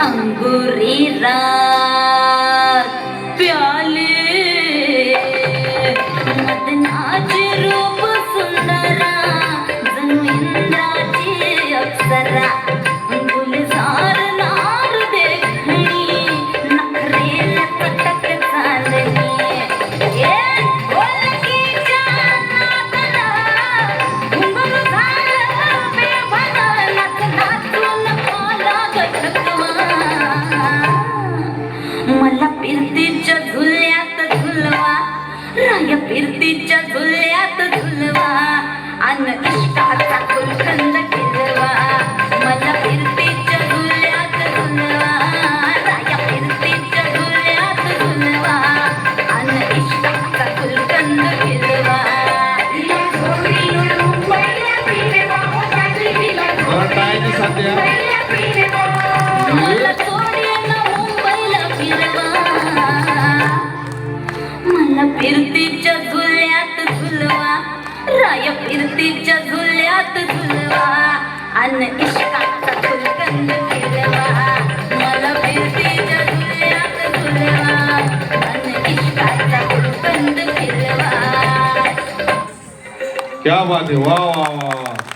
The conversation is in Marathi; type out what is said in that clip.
अंगुरी रात प्याले मदनाचे रूप सुंदरा जणू इंद्राची अप्सरा गुलजार नार देखणी नखरे लटक चालली मला फिरतीच्या झुल्यात झुलवा राया फिरतीच्या झुल्यात झुलवा अन इश्काचा गुलकंद फिरवा मला फिरतीच्या झुल्यात झुलवा राया फिरतीच्या झुल्यात झुलवा अन इश्काचा गुलकंद फिरवा मला मला फिरतीच्या झुल्यात झुलवा राय फिरतीच्या झुल्यात झुलवा अन इश्काचा गुलकंद फिरवा मला फिरतीच्या झुल्यात झुलवा अन इश्काचा गुलकंद फिरवा. क्या बात है, वाह वाह वाह.